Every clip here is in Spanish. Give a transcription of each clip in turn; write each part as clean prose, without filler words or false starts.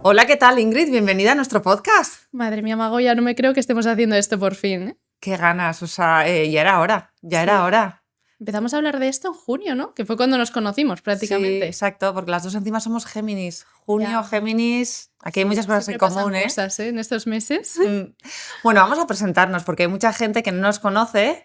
Hola, ¿qué tal, Ingrid? Bienvenida a nuestro podcast. Madre mía, Magoya, no me creo que estemos haciendo esto por fin, ¿eh? Qué ganas, o sea, ya era hora, ya era hora. Empezamos a hablar de esto en junio, ¿no? Que fue cuando nos conocimos Sí, prácticamente. exacto, porque las dos encima somos Géminis. Junio, Ya. Géminis, aquí hay muchas cosas en Siempre pasan común, ¿eh? cosas, ¿eh? En estos meses. Bueno, vamos a presentarnos porque hay mucha gente que no nos conoce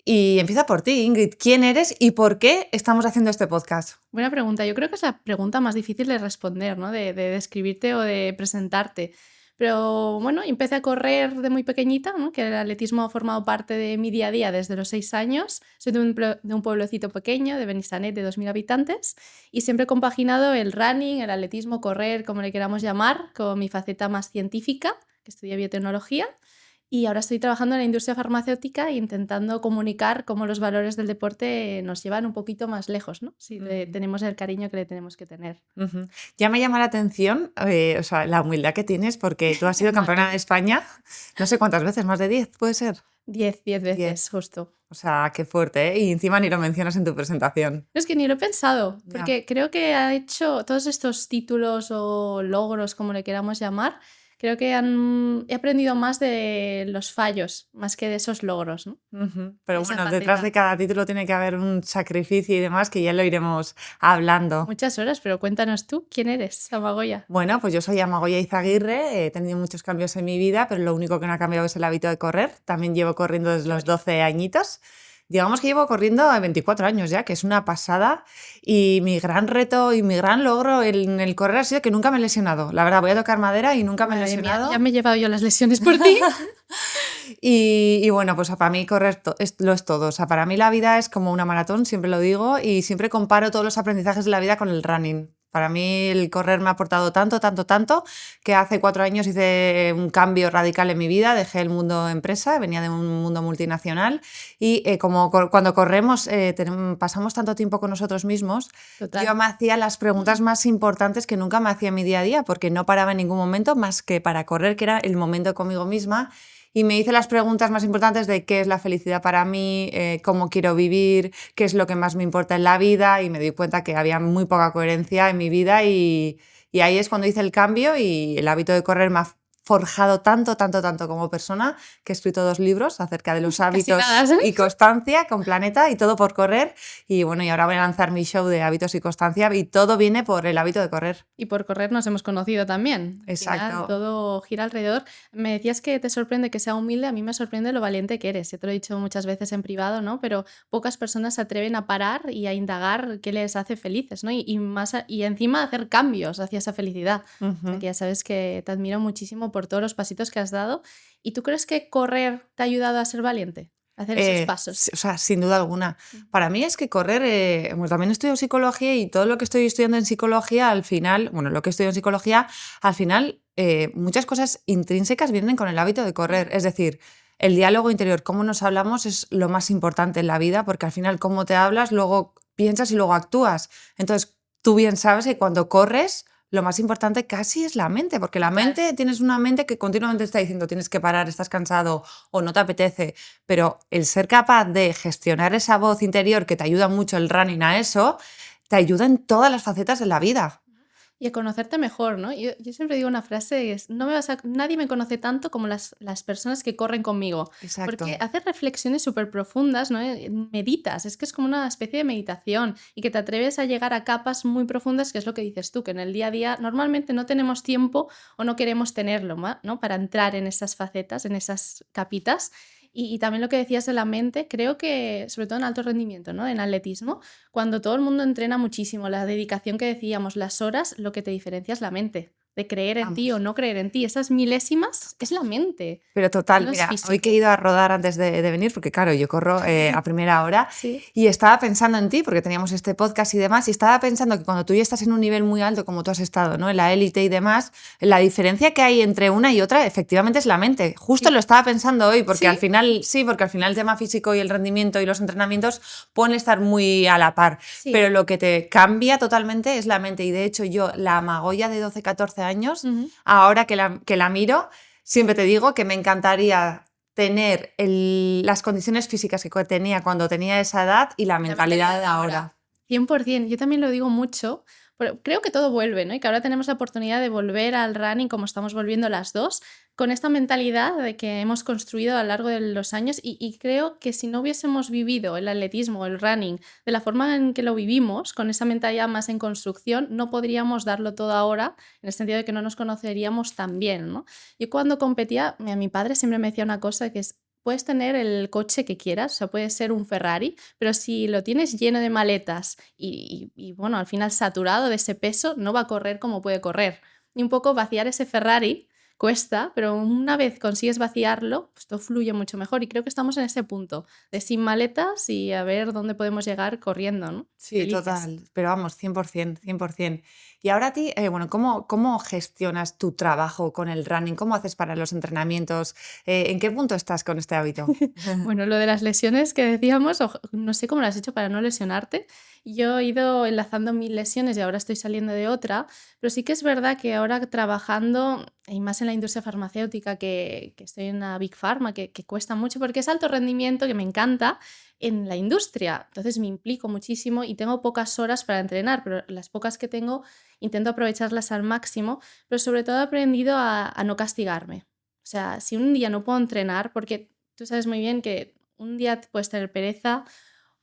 y empieza por ti, Ingrid. ¿Quién eres y por qué estamos haciendo este podcast? Buena pregunta. Yo creo que es la pregunta más difícil de responder, ¿no? De describirte o de presentarte. Pero bueno, empecé a correr de muy pequeñita, ¿no? Que el atletismo ha formado parte de mi día a día desde los 6 años. Soy de un pueblecito pequeño, de Benissanet, de 2000 habitantes, y siempre he compaginado el running, el atletismo, correr, como le queramos llamar, con mi faceta más científica, que estudié biotecnología. Y ahora estoy trabajando en la industria farmacéutica e intentando comunicar cómo los valores del deporte nos llevan un poquito más lejos, ¿no? Si tenemos el cariño que le tenemos que tener. Ya me llama la atención, o sea, la humildad que tienes porque tú has sido campeona de España, no sé cuántas veces, más de 10, ¿puede ser? 10 veces, 10. justo. O sea, qué fuerte, ¿eh? Y encima ni lo mencionas en tu presentación. Es que ni lo he pensado, Ya. porque creo que ha hecho todos estos títulos o logros, como le queramos llamar, creo que he aprendido más de los fallos, más que de esos logros, ¿no? Pero Esa bueno, detrás faceta. de cada título tiene que haber un sacrificio y demás que ya lo iremos hablando. Muchas horas, pero cuéntanos tú, ¿quién eres, Amagoya? Bueno, pues yo soy Amagoya Izaguirre, he tenido muchos cambios en mi vida, pero lo único que no ha cambiado es el hábito de correr. También llevo corriendo desde los 12 añitos. Digamos que llevo corriendo a 24 años ya, que es una pasada. Y mi gran reto y mi gran logro en el correr ha sido que nunca me he lesionado. La verdad, voy a tocar madera y nunca me he Madre mía, lesionado. ya me he llevado yo las lesiones por ti. Y bueno, pues para mí correr lo es todo. O sea, para mí la vida es como una maratón, siempre lo digo, y siempre comparo todos los aprendizajes de la vida con el running. Para mí el correr me ha aportado tanto, tanto, tanto, que hace 4 años hice un cambio radical en mi vida, dejé el mundo empresa, venía de un mundo multinacional y cuando corremos pasamos tanto tiempo con nosotros mismos, Total. yo me hacía las preguntas más importantes que nunca me hacía en mi día a día, porque no paraba en ningún momento más que para correr, que era el momento conmigo misma. Y me hice las preguntas más importantes de qué es la felicidad para mí, cómo quiero vivir, qué es lo que más me importa en la vida, y me di cuenta que había muy poca coherencia en mi vida y ahí es cuando hice el cambio y el hábito de correr me ha forjado tanto, tanto, tanto como persona que he escrito 2 libros acerca de los hábitos y constancia con Planeta y todo por correr. Y bueno, y ahora voy a lanzar mi show de hábitos y constancia y todo viene por el hábito de correr. Y por correr nos hemos conocido también. Exacto. Al final, todo gira alrededor. Me decías que te sorprende que sea humilde, a mí me sorprende lo valiente que eres. Ya te lo he dicho muchas veces en privado, ¿no? Pero pocas personas se atreven a parar y a indagar qué les hace felices, ¿no? Y encima hacer cambios hacia esa felicidad. O sea, que ya sabes que te admiro muchísimo por todos los pasitos que has dado. ¿Y tú crees que correr te ha ayudado a ser valiente? Hacer esos pasos. O sea, sin duda alguna. Para mí es que correr, bueno, también estudio psicología y todo lo que estoy estudiando en psicología, al final, bueno, lo que estudio en psicología, al final, muchas cosas intrínsecas vienen con el hábito de correr. Es decir, el diálogo interior, cómo nos hablamos es lo más importante en la vida, porque al final, cómo te hablas, luego piensas y luego actúas. Entonces, tú bien sabes que cuando corres, lo más importante casi es la mente, porque la mente, tienes una mente que continuamente está diciendo tienes que parar, estás cansado o no te apetece, pero el ser capaz de gestionar esa voz interior que te ayuda mucho el running a eso, te ayuda en todas las facetas de la vida. Y a conocerte mejor, ¿no? Yo siempre digo una frase, es, nadie me conoce tanto como las personas que corren conmigo. Exacto. Porque haces reflexiones súper profundas, ¿no? Meditas, es que es como una especie de meditación y que te atreves a llegar a capas muy profundas, que es lo que dices tú, que en el día a día normalmente no tenemos tiempo o no queremos tenerlo, ¿no? Para entrar en esas facetas, en esas capitas. Y también lo que decías de la mente, creo que, sobre todo en alto rendimiento, ¿no? En atletismo, cuando todo el mundo entrena muchísimo, la dedicación que decíamos, las horas, lo que te diferencia es la mente. De creer en ti o no creer en ti. Esas milésimas es la mente. Pero total, No es mira, físico. hoy que he ido a rodar antes de venir, porque claro, yo corro a primera hora, Sí. y estaba pensando en ti, porque teníamos este podcast y demás, y estaba pensando que cuando tú ya estás en un nivel muy alto, como tú has estado, ¿no? En la élite y demás, la diferencia que hay entre una y otra efectivamente es la mente. Justo Sí. lo estaba pensando hoy, porque ¿Sí? al final, sí, porque al final el tema físico y el rendimiento y los entrenamientos pueden estar muy a la par, Sí. pero lo que te cambia totalmente es la mente. Y de hecho yo, la Amagoya de 12, 14 años, ahora que la miro, siempre te digo que me encantaría tener las condiciones físicas que tenía cuando tenía esa edad y la mentalidad de ahora. 100%. Yo también lo digo mucho Creo que todo vuelve, ¿no? Y que ahora tenemos la oportunidad de volver al running como estamos volviendo las dos, con esta mentalidad de que hemos construido a lo largo de los años y creo que si no hubiésemos vivido el atletismo, el running, de la forma en que lo vivimos, con esa mentalidad más en construcción, no podríamos darlo todo ahora, en el sentido de que no nos conoceríamos tan bien, ¿no? Yo cuando competía, mi padre siempre me decía una cosa que es, puedes tener el coche que quieras, o sea, puede ser un Ferrari, pero si lo tienes lleno de maletas y, bueno, al final saturado de ese peso, no va a correr como puede correr. Y un poco vaciar ese Ferrari cuesta, pero una vez consigues vaciarlo, pues todo fluye mucho mejor. Y creo que estamos en ese punto de sin maletas y a ver dónde podemos llegar corriendo, ¿no? Sí, Felices. total, pero vamos, 100%, 100%. Y ahora a ti, bueno, ¿cómo gestionas tu trabajo con el running? ¿Cómo haces para los entrenamientos? ¿En qué punto estás con este hábito? Bueno, lo de las lesiones que decíamos, no sé cómo lo has hecho para no lesionarte. Yo he ido enlazando 1000 lesiones y ahora estoy saliendo de otra, pero sí que es verdad que ahora trabajando, y más en la industria farmacéutica, que estoy en una Big Pharma, que cuesta mucho porque es alto rendimiento, que me encanta, en la industria. Entonces me implico muchísimo y tengo pocas horas para entrenar, pero las pocas que tengo intento aprovecharlas al máximo, pero sobre todo he aprendido a no castigarme. O sea, si un día no puedo entrenar, porque tú sabes muy bien que un día puedes tener pereza,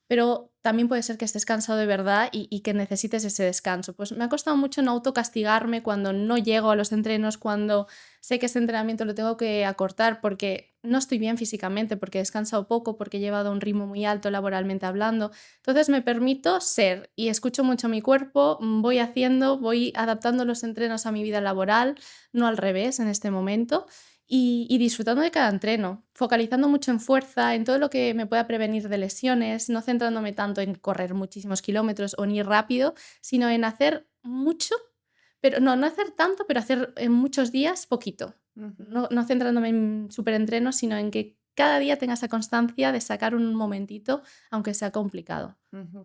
pero también puede ser que estés cansado de verdad y que necesites ese descanso. Pues me ha costado mucho no autocastigarme cuando no llego a los entrenos, cuando sé que ese entrenamiento lo tengo que acortar porque no estoy bien físicamente, porque he descansado poco, porque he llevado un ritmo muy alto laboralmente hablando. Entonces me permito ser y escucho mucho mi cuerpo, voy haciendo, voy adaptando los entrenos a mi vida laboral, no al revés en este momento y disfrutando de cada entreno, focalizando mucho en fuerza, en todo lo que me pueda prevenir de lesiones, no centrándome tanto en correr muchísimos kilómetros o ni rápido, sino en hacer mucho, pero no hacer tanto, pero hacer en muchos días poquito. No centrándome en superentrenos, sino en que cada día tenga esa constancia de sacar un momentito, aunque sea complicado.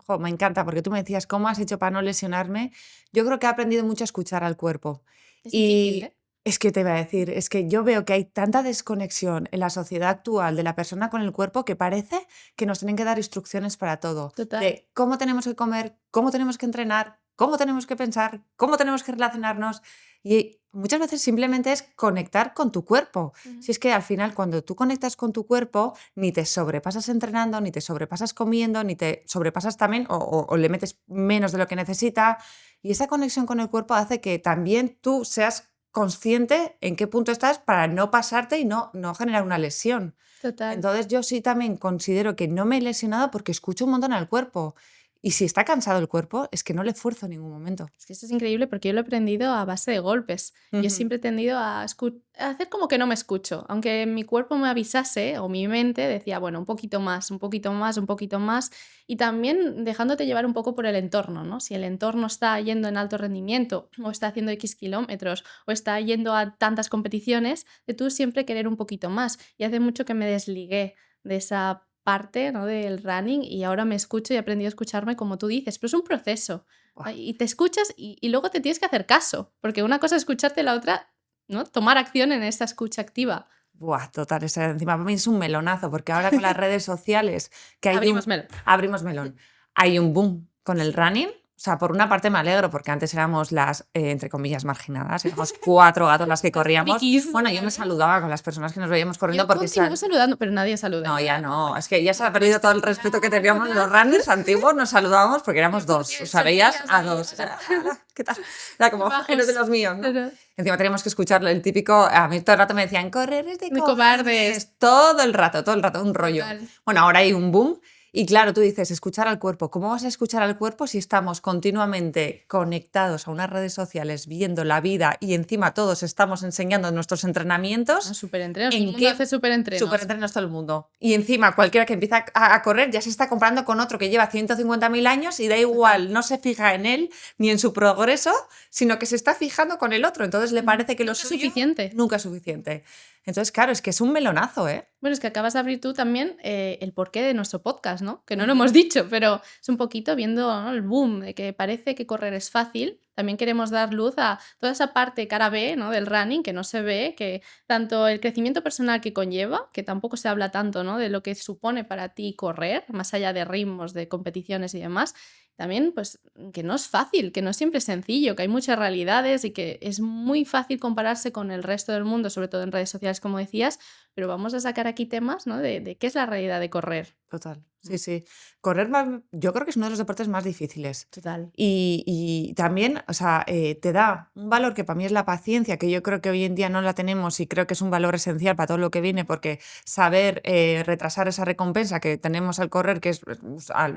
Jo, me encanta, porque tú me decías, ¿cómo has hecho para no lesionarme? Yo creo que he aprendido mucho a escuchar al cuerpo. Es difícil, Y ¿eh? es que te iba a decir, es que yo veo que hay tanta desconexión en la sociedad actual de la persona con el cuerpo que parece que nos tienen que dar instrucciones para todo. Total. De cómo tenemos que comer, cómo tenemos que entrenar, cómo tenemos que pensar, cómo tenemos que relacionarnos. Y muchas veces simplemente es conectar con tu cuerpo. Ujú. Si es que al final cuando tú conectas con tu cuerpo, ni te sobrepasas entrenando, ni te sobrepasas comiendo, ni te sobrepasas también o le metes menos de lo que necesita. Y esa conexión con el cuerpo hace que también tú seas consciente en qué punto estás para no pasarte y no generar una lesión. Total. Entonces yo sí también considero que no me he lesionado porque escucho un montón al cuerpo. Y si está cansado el cuerpo, es que no le esfuerzo en ningún momento. Es que eso es increíble porque yo lo he aprendido a base de golpes. Yo Ujú. siempre he tendido a hacer como que no me escucho. Aunque mi cuerpo me avisase o mi mente decía, bueno, un poquito más, un poquito más, un poquito más. Y también dejándote llevar un poco por el entorno, ¿no? Si el entorno está yendo en alto rendimiento o está haciendo X kilómetros o está yendo a tantas competiciones, de tú siempre querer un poquito más. Y hace mucho que me desligué de esa parte, ¿no? Del running y ahora me escucho y he aprendido a escucharme como tú dices, pero es un proceso. Buah, Y te escuchas y luego te tienes que hacer caso, porque una cosa es escucharte, la otra, ¿no? Tomar acción en esa escucha activa. buah, total, encima para mí es un melonazo, porque ahora con las redes sociales, que hay Abrimos melón. abrimos melón, hay un boom con el running. O sea, por una parte me alegro, porque antes éramos las, entre comillas, marginadas, éramos 4 gatos las que Las corríamos. frikis. Bueno, yo me saludaba con las personas que nos veíamos corriendo Yo porque continúo saludando, pero nadie saluda no, ya. ya no. Es que ya se ha perdido todo el respeto que teníamos los runners antiguos. Nos saludábamos porque éramos dos. O sea, veías a dos. Era, "Hola, ¿qué tal?". Era como, eres de los míos, ¿no? Pero Encima teníamos que escuchar el típico. A mí todo el rato me decían, correr es de de cobardes. cobardes. Todo el rato, un rollo. Total. Bueno, ahora hay un boom. Y claro, tú dices, escuchar al cuerpo. ¿Cómo vas a escuchar al cuerpo si estamos continuamente conectados a unas redes sociales, viendo la vida y encima todos estamos enseñando nuestros entrenamientos? Superentrenos. Todo el ¿En mundo qué hace superentrenos. superentrenos todo el mundo? Y encima cualquiera que empieza a correr ya se está comparando con otro que lleva 150.000 años y da igual, no se fija en él ni en su progreso, sino que se está fijando con el otro. Entonces le parece que lo Nunca es suyo suficiente. nunca es suficiente. Entonces, claro, es que es un melonazo, ¿eh? Bueno, es que acabas de abrir tú también el porqué de nuestro podcast, ¿no? Que no lo hemos dicho, pero es un poquito viendo, ¿no? El boom de que parece que correr es fácil. También queremos dar luz a toda esa parte cara B, ¿no? Del running que no se ve, que tanto el crecimiento personal que conlleva, que tampoco se habla tanto, ¿no? De lo que supone para ti correr, más allá de ritmos, de competiciones y demás, también pues que no es fácil, que no siempre es sencillo, que hay muchas realidades y que es muy fácil compararse con el resto del mundo, sobre todo en redes sociales, como decías, pero vamos a sacar aquí temas, ¿no? De qué es la realidad de correr. Total. Mm, Sí, sí. Correr yo creo que es uno de los deportes más difíciles. Total. Y también, o sea, te da un valor que para mí es la paciencia, que yo creo que hoy en día no la tenemos y creo que es un valor esencial para todo lo que viene, porque saber retrasar esa recompensa que tenemos al correr, que es pues,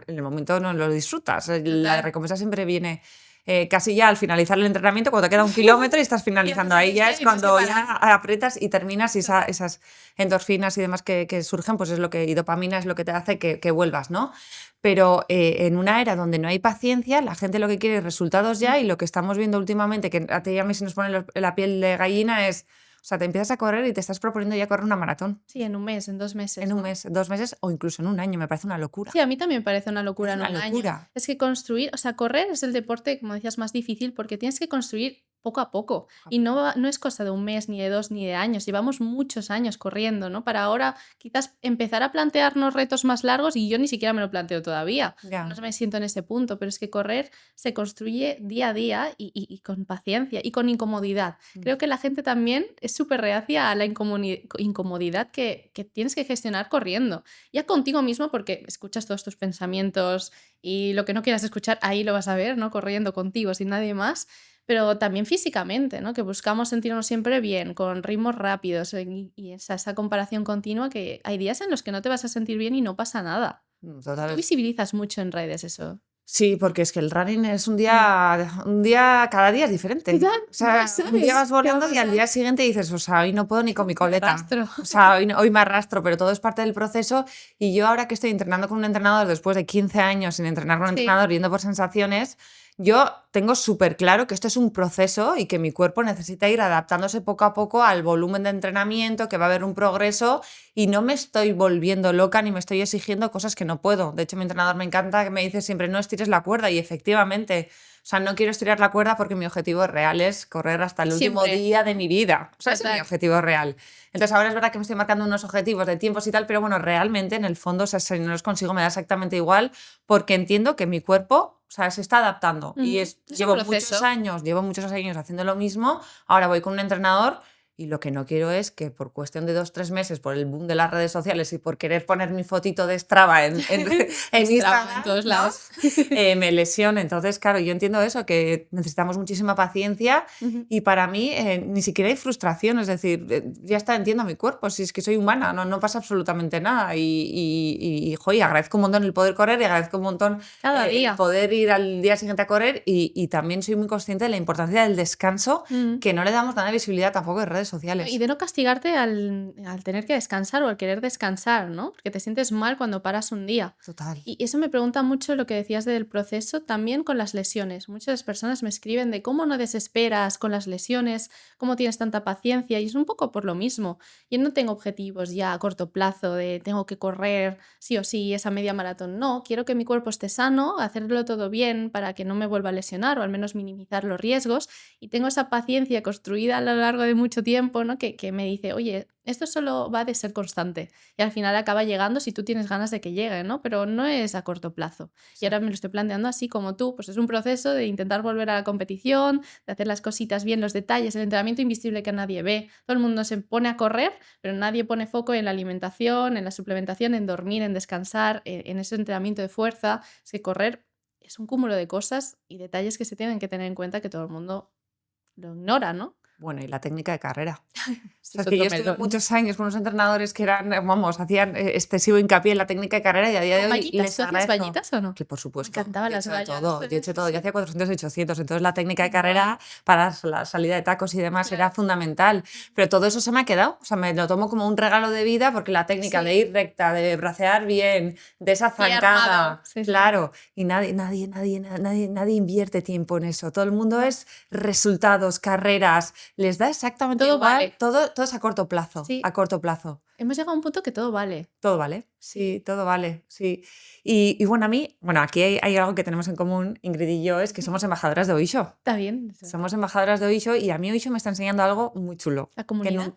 en el momento no lo disfrutas, la Total. recompensa siempre viene casi ya al finalizar el entrenamiento, cuando te queda un kilómetro y estás Y haces finalizando. Ahí ya ilusión es y no sé cuando parar. ya aprietas y terminas y Total. esas endorfinas y demás que surgen, pues es lo que, y dopamina es lo que te hace que vuelvas, ¿no? Pero en una era donde no hay paciencia, la gente lo que quiere es resultados ya y lo que estamos viendo últimamente, que a ti y a mí se nos pone la piel de gallina, es, o sea, te empiezas a correr y te estás proponiendo ya correr una maratón Sí, en un mes, en 2 en meses, un ¿no? mes, 2 meses o incluso en un año, me parece una Sí, locura. a mí también me parece una Me locura parece en una un año. locura. Es que construir, o sea, correr es el deporte, como decías, más difícil porque tienes que construir poco a poco. Poco a Y no, poco. no es cosa de un mes, ni de dos, ni de años. Llevamos muchos años corriendo, ¿no? Para ahora quizás empezar a plantearnos retos más largos y yo ni siquiera me lo planteo todavía. No Ya. me siento en ese punto, pero es que correr se construye día a día y con paciencia y con incomodidad. Mm. Creo que la gente también es súper reacia a la incomodidad que tienes que gestionar corriendo. Ya contigo mismo, porque escuchas todos tus pensamientos y lo que no quieras escuchar, ahí lo vas a ver, ¿no? Corriendo contigo, sin nadie más, pero también físicamente, ¿no? Que buscamos sentirnos siempre bien, con ritmos rápidos y esa comparación continua que hay días en los que no te vas a sentir bien y no pasa nada. Tú Total. visibilizas mucho en redes eso. Sí, porque es que el running es Mm. un día, cada día es diferente. Total, O no sea, un día sabes vas qué va a volando y al pasar. día siguiente dices, o sea, hoy no puedo ni con mi Me coleta. arrastro. O sea, hoy me arrastro, pero todo es parte del proceso. Y yo ahora que estoy entrenando con un entrenador después de 15 años sin entrenar con un Sí. entrenador, yendo por sensaciones, yo tengo súper claro que esto es un proceso y que mi cuerpo necesita ir adaptándose poco a poco al volumen de entrenamiento, que va a haber un progreso y no me estoy volviendo loca ni me estoy exigiendo cosas que no puedo. De hecho, mi entrenador me encanta que me dice siempre, no estires la cuerda y efectivamente, o sea, no quiero estirar la cuerda porque mi objetivo real es correr hasta el último Siempre. día de mi vida. O sea, ese es mi Total. objetivo real. Entonces, ahora es verdad que me estoy marcando unos objetivos de tiempos y tal, pero bueno, realmente en el fondo, o sea, si no los consigo me da exactamente igual porque entiendo que mi cuerpo, o sea, se está adaptando y Ujú. Es un llevo proceso. muchos años haciendo lo mismo, ahora voy con un entrenador y lo que no quiero es que por cuestión de 2, 3 meses, por el boom de las redes sociales y por querer poner mi fotito de Strava en Strava en Instagram, todos ¿no? lados. Me lesione. Entonces, claro, yo entiendo eso, que necesitamos muchísima paciencia Ujú. y para mí ni siquiera hay frustración, es decir, ya está, entiendo a mi cuerpo, si es que soy humana, no pasa absolutamente nada joy, agradezco un montón el poder correr y agradezco un montón Cada el día. poder ir al día siguiente a correr y también soy muy consciente de la importancia del descanso, Mm. que no le damos nada de visibilidad tampoco en redes No, y sociales. de no castigarte al tener que descansar o al querer descansar, ¿no? Porque te sientes mal cuando paras un día. Total. Y eso me pregunta mucho lo que decías del proceso también con las lesiones. Muchas personas me escriben de cómo no desesperas con las lesiones, cómo tienes tanta paciencia, y es un poco por lo mismo. Yo no tengo objetivos ya a corto plazo de tengo que correr sí o sí esa media maratón. No, quiero que mi cuerpo esté sano, hacerlo todo bien para que no me vuelva a lesionar o al menos minimizar los riesgos. Y tengo esa paciencia construida a lo largo de mucho tiempo, ¿no? Que me dice, oye, esto solo va de ser constante y al final acaba llegando si tú tienes ganas de que llegue, ¿no? Pero no es a corto plazo. Y ahora me lo estoy planteando así como tú, pues es un proceso de intentar volver a la competición, de hacer las cositas bien, los detalles, el entrenamiento invisible que nadie ve. Todo el mundo se pone a correr, pero nadie pone foco en la alimentación, en la suplementación, en dormir, en descansar, en ese entrenamiento de fuerza. Es que correr es un cúmulo de cosas y detalles que se tienen que tener en cuenta que todo el mundo lo ignora, ¿no? Bueno, y la técnica de carrera. O Ese sea, es es que yo otro estuve melón. muchos años con unos entrenadores que eran, vamos, hacían excesivo hincapié en la técnica de carrera y a día de ¿Con hoy vallitas? les ¿Tú hacías agradezco. vallitas o no? Que por Me supuesto, encantaban yo he las hecho de vallas. todo, yo he hecho Sí, todo, yo sí. hacía 400 y 800, entonces la técnica de Guau. carrera para la salida de tacos y demás era Claro. fundamental, pero todo eso se me ha quedado, o sea, me lo tomo como un regalo de vida porque la técnica de Sí, ir recta, de bracear bien, de esa pie armado. zancada, Sí, sí. claro, y nadie invierte tiempo en eso, todo el mundo No, es resultados, carreras, les da exactamente todo igual, vale. todo es a Sí, corto plazo. hemos llegado a un punto que todo vale. Todo vale, Sí, sí, todo vale, sí. Y bueno, aquí hay algo que tenemos en común, Ingrid y yo, es que somos embajadoras de Oisho. está bien eso. Somos embajadoras de Oisho y a mí Oisho me está enseñando algo muy chulo. La Que comunidad. nun-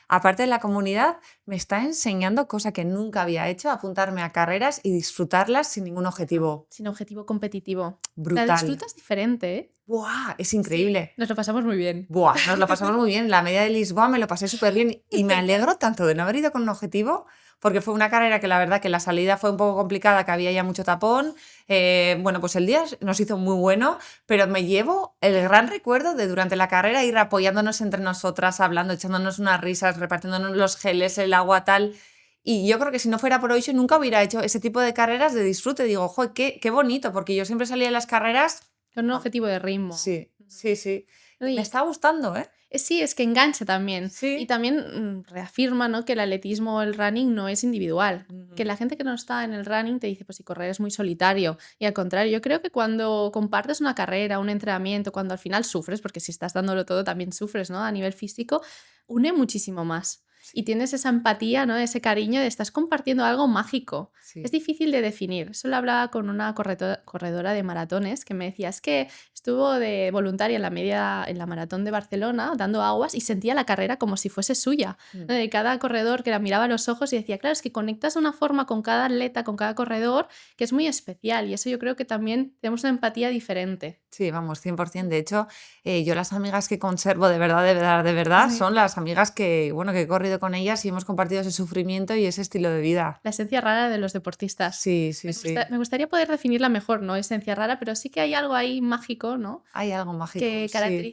aparte de la comunidad, me está enseñando cosa que nunca había hecho, apuntarme a carreras y disfrutarlas sin ningún objetivo. Sin objetivo competitivo. La Brutal. disfrutas diferente, ¿eh? ¡Buah! Es Sí, increíble. nos lo pasamos muy bien. Buah, nos lo pasamos muy bien. La media de Lisboa me lo pasé súper bien y me alegro tanto de no haber ido con un objetivo, porque fue una carrera que la verdad que la salida fue un poco complicada, que había ya mucho tapón. Bueno, pues el día nos hizo muy bueno, pero me llevo el gran recuerdo de durante la carrera ir apoyándonos entre nosotras, hablando, echándonos unas risas, repartiéndonos los geles, el agua, tal. Y yo creo que si no fuera por Oisho nunca hubiera hecho ese tipo de carreras de disfrute. Digo, ¡joder, qué bonito! Porque yo siempre salía de las carreras. Con un objetivo de ritmo. Sí, sí, sí. ¿No? Me está gustando, ¿eh? Sí, es que engancha también. Sí. Y también reafirma, ¿no?, que el atletismo o el running no es individual. Que la gente que no está en el running te dice, pues si correr es muy solitario. Y al contrario, yo creo que cuando compartes una carrera, un entrenamiento, cuando al final sufres, porque si estás dándolo todo también sufres, ¿no?, a nivel físico, une muchísimo más. Y tienes esa empatía, ¿no?, ese cariño de estás compartiendo algo mágico. Sí. Es difícil de definir. Eso lo hablaba con una corredora de maratones que me decía, es que estuvo de voluntaria en la maratón de Barcelona dando aguas y sentía la carrera como si fuese suya. ¿No? De cada corredor que la miraba a los ojos y decía, claro, es que conectas de una forma con cada atleta, con cada corredor, que es muy especial y eso yo creo que también tenemos una empatía diferente. Sí, vamos, 100%. De hecho, yo las amigas que conservo de verdad, Sí. son las amigas que, bueno, que he corrido con ellas y hemos compartido ese sufrimiento y ese estilo de vida. La esencia rara de los deportistas. Sí, sí, sí. Me gustaría poder definirla mejor, ¿no? Esencia rara, pero sí que hay algo ahí mágico, ¿no?, Hay algo mágico, que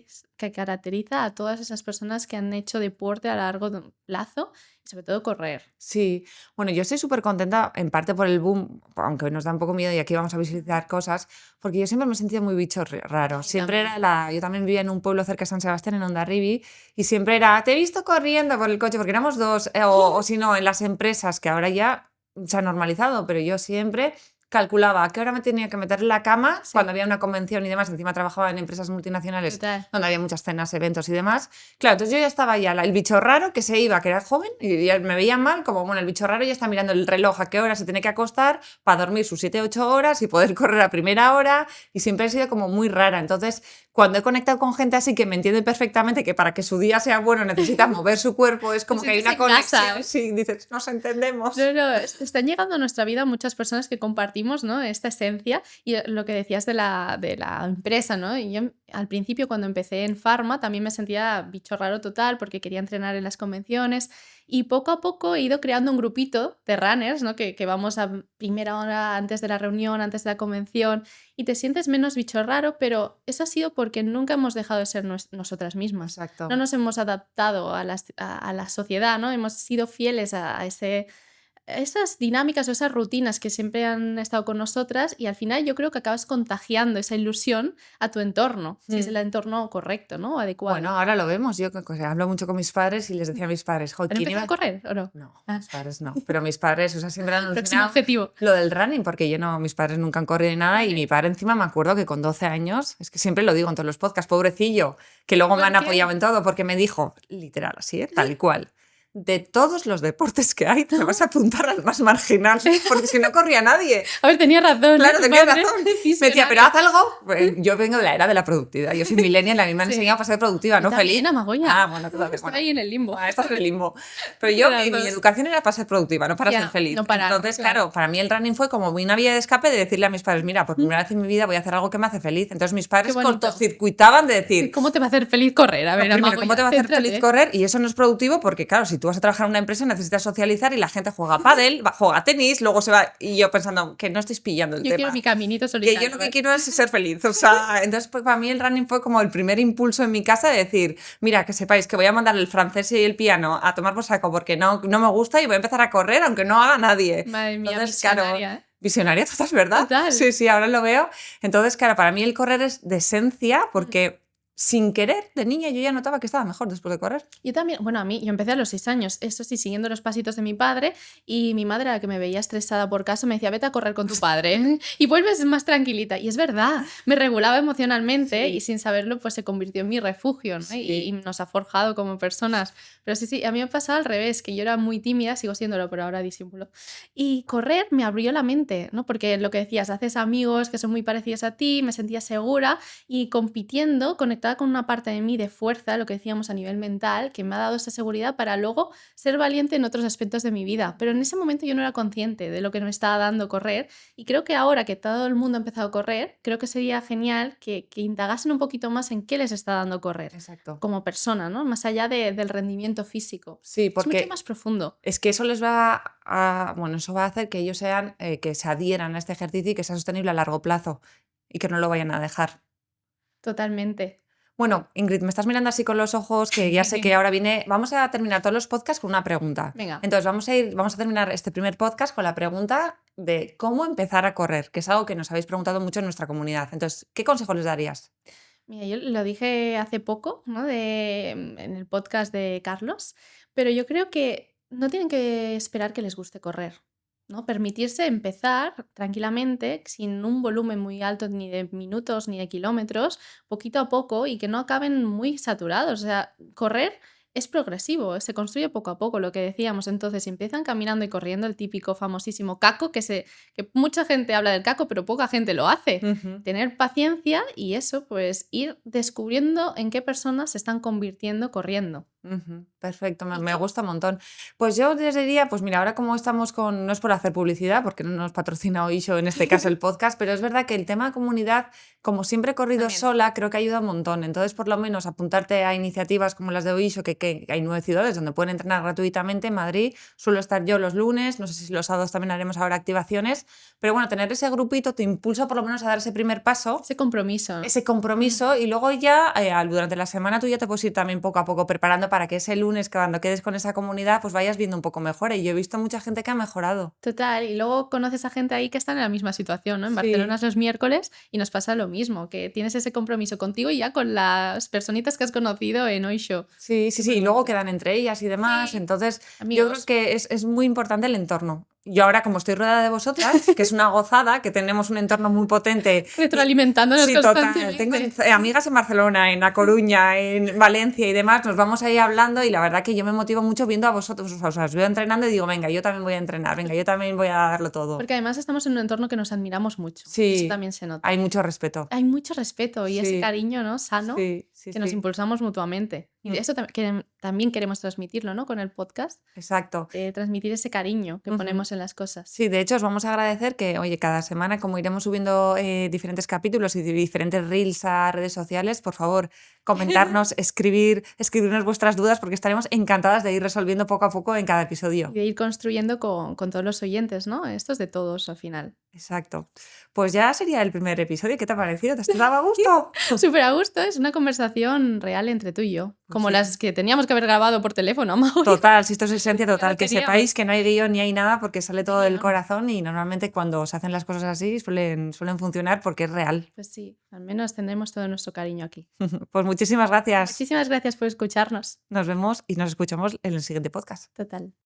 sí. caracteriza a todas esas personas que han hecho deporte a largo plazo y sobre todo correr. Sí, bueno, yo estoy súper contenta, en parte por el boom, aunque nos da un poco miedo y aquí vamos a visitar cosas, porque yo siempre me he sentido muy bicho raro. Yo Siempre también. era yo también vivía en un pueblo cerca de San Sebastián, en Hondarribia, y siempre era, te he visto corriendo por el coche, porque éramos dos, o si no, en las empresas, que ahora ya se ha normalizado, pero yo siempre calculaba a qué hora me tenía que meter en la cama Sí. cuando había una convención y demás. Encima trabajaba en empresas multinacionales Total. donde había muchas cenas, eventos y demás. Claro, entonces yo ya estaba ya el bicho raro que se iba, que era joven, y ya me veía mal, como bueno, el bicho raro ya está mirando el reloj a qué hora se tiene que acostar para dormir sus 7-8 horas y poder correr a primera hora, y siempre he sido como muy rara. Entonces, cuando he conectado con gente así que me entiende perfectamente que para que su día sea bueno necesita mover su cuerpo, es como Te que hay sientes una en casa. conexión, sí, dices, nos entendemos. No, están llegando a nuestra vida muchas personas que compartimos, ¿no?, esta esencia y lo que decías de la empresa, ¿no? Y yo al principio cuando empecé en Pharma también me sentía bicho raro total porque quería entrenar en las convenciones y poco a poco he ido creando un grupito de runners, ¿no?, que vamos a primera hora antes de la reunión, antes de la convención y te sientes menos bicho raro, pero eso ha sido porque nunca hemos dejado de ser nosotras mismas. Exacto. No nos hemos adaptado a la sociedad, ¿no? Hemos sido fieles a esas dinámicas o esas rutinas que siempre han estado con nosotras y al final yo creo que acabas contagiando esa ilusión a tu entorno, si es el entorno correcto, ¿no?, o adecuado. Bueno, ahora lo vemos. Yo hablo mucho con mis padres y les decía a mis padres, ¿Han ¿quién empezado iba a correr o no? No, Ah. mis padres no. Pero mis padres, o sea, siempre han Próximo alucinado objetivo. lo del running, porque yo no, mis padres nunca han corrido ni nada. Y mi padre encima me acuerdo que con 12 años, es que siempre lo digo en todos los podcasts, pobrecillo, que luego me ¿Por han qué? apoyado en todo, porque me dijo, literal, así, tal y cual. De todos los deportes que hay, te vas a apuntar al más marginal, porque si no corría nadie. A ver, tenía razón. Claro, tu tenía padre, razón. Me decía, visionario. pero haz algo. Pues, yo vengo de la era de la productividad. Yo soy millennial, a mí me han Sí. enseñado a ser productiva, Yo no feliz. también, Amagoya. Ah, bueno, todavía. Estoy ahí en el limbo. Estás en el limbo. Pero yo, Las mi dos. educación era para ser productiva, no para Ya, ser feliz. no para, Entonces, claro. claro, para mí el running fue como una vía de escape de decirle a mis padres, mira, por primera vez en mi vida voy a hacer algo que me hace feliz. Entonces mis padres Qué bonito. cortocircuitaban de decir, ¿Cómo te va a hacer feliz correr? A ver, primero, Amagoya, ¿cómo te va a hacer céntrate. feliz correr? Y eso no es productivo porque, claro, si tú vas a trabajar en una empresa necesitas socializar y la gente juega pádel, juega tenis, luego se va... Y yo pensando que no estáis pillando el Yo tema. quiero mi caminito Y solitario. yo lo que quiero es ser feliz. O sea, entonces pues para mí el running fue como el primer impulso en mi casa de decir, mira, que sepáis que voy a mandar el francés y el piano a tomar por saco porque no me gusta y voy a empezar a correr aunque no haga nadie. Madre mía, Entonces, visionaria, claro, ¿eh? visionaria total, ¿verdad? Total. Sí, sí, ahora lo veo. Entonces, claro, para mí el correr es de esencia porque sin querer, de niña, yo ya notaba que estaba mejor después de correr. Yo también, bueno, yo empecé a los 6 años, eso sí, siguiendo los pasitos de mi padre, y mi madre, a la que me veía estresada por casa, me decía, vete a correr con tu padre y vuelves más tranquilita. Y es verdad, me regulaba emocionalmente Sí. y sin saberlo, pues se convirtió en mi refugio, ¿no? Sí. Y nos ha forjado como personas. Pero sí, a mí me pasaba al revés, que yo era muy tímida, sigo siéndolo, pero ahora disimulo. Y correr me abrió la mente, ¿no? Porque lo que decías, haces amigos que son muy parecidos a ti, me sentía segura y compitiendo conectaba conectada con una parte de mí de fuerza, lo que decíamos a nivel mental, que me ha dado esa seguridad para luego ser valiente en otros aspectos de mi vida. Pero en ese momento yo no era consciente de lo que me estaba dando correr y creo que ahora que todo el mundo ha empezado a correr, creo que sería genial que indagasen un poquito más en qué les está dando correr Exacto. como persona, ¿no? Más allá del rendimiento físico. Sí, Es mucho porque más profundo. es que eso les va bueno, eso va a hacer que ellos sean, que se adhieran a este ejercicio y que sea sostenible a largo plazo y que no lo vayan a dejar. Totalmente. Bueno, Ingrid, me estás mirando así con los ojos que ya sé que ahora viene. Vamos a terminar todos los podcasts con una pregunta. Venga. Entonces, vamos a terminar este primer podcast con la pregunta de cómo empezar a correr, que es algo que nos habéis preguntado mucho en nuestra comunidad. Entonces, ¿qué consejo les darías? Mira, yo lo dije hace poco, ¿no? En el podcast de Carlos, pero yo creo que no tienen que esperar que les guste correr, ¿no? Permitirse empezar tranquilamente, sin un volumen muy alto ni de minutos ni de kilómetros, poquito a poco y que no acaben muy saturados. O sea, correr es progresivo, se construye poco a poco, lo que decíamos. Entonces, si empiezan caminando y corriendo, el típico famosísimo caco, que mucha gente habla del caco, pero poca gente lo hace. Ujú. Tener paciencia y eso, pues ir descubriendo en qué personas se están convirtiendo corriendo. Ujú, perfecto, me, ¿Y me tú? gusta un montón. Pues yo les diría, pues mira, ahora como estamos con, no es por hacer publicidad, porque no nos patrocina Oisho en este caso el podcast, pero es verdad que el tema comunidad, como siempre he corrido También. sola, creo que ayuda un montón. Entonces, por lo menos apuntarte a iniciativas como las de Oisho, que hay 9 ciudades donde pueden entrenar gratuitamente. En Madrid suelo estar yo los lunes, no sé si los sábados también haremos ahora activaciones, pero bueno, tener ese grupito te impulsa por lo menos a dar ese primer paso, Ese compromiso. ese compromiso, y luego ya durante la semana tú ya te puedes ir también poco a poco preparando para que ese lunes, que cuando quedes con esa comunidad, pues vayas viendo un poco mejor. Y yo he visto mucha gente que ha mejorado. Total, y luego conoces a gente ahí que está en la misma situación, ¿no? En Barcelona Sí, es los miércoles y nos pasa lo mismo, que tienes ese compromiso contigo y ya con las personitas que has conocido en Oisho. sí, sí, sí. Súper Y luego bonito. quedan entre ellas y demás. Sí, Entonces, yo creo amigos. que es muy importante el entorno. Yo ahora, como estoy rodeada de vosotras, que es una gozada, que tenemos un entorno muy potente. Retroalimentándonos Sí, total. Tengo constantemente. amigas en Barcelona, en A Coruña, en Valencia y demás. Nos vamos ahí hablando y la verdad que yo me motivo mucho viendo a vosotros. O sea, os veo entrenando y digo, venga, yo también voy a entrenar, venga, yo también voy a darlo todo. Porque además estamos en un entorno que nos admiramos mucho y eso Sí, también se nota. hay mucho respeto. Hay mucho respeto y ese Sí, cariño, ¿no? Sano, sí, sí, que nos sí. impulsamos mutuamente. Y de Mm, eso también queremos transmitirlo, ¿no? Con el podcast, exacto. de transmitir ese cariño que Ujú. ponemos en las cosas. Sí, de hecho, os vamos a agradecer que, oye, cada semana, como iremos subiendo diferentes capítulos y diferentes reels a redes sociales, por favor, comentarnos, escribirnos vuestras dudas, porque estaremos encantadas de ir resolviendo poco a poco en cada Y episodio. de ir construyendo con todos los oyentes, ¿no? Esto es de todos al final. Exacto. Pues ya sería el primer episodio. ¿Qué te ha parecido? ¿Te daba gusto? Súper a gusto, es una conversación real entre tú y yo, Pues como sí. las que teníamos que haber grabado por teléfono, Maui. Total, si esto es esencia Ya total, lo que queríamos. sepáis que no hay guión ni hay nada porque sale todo del Guión. corazón y normalmente cuando se hacen las cosas así suelen funcionar porque es real. Pues sí, al menos tendremos todo nuestro cariño aquí. Pues muchísimas gracias. Muchísimas gracias por escucharnos. Nos vemos y nos escuchamos en el siguiente podcast. Total.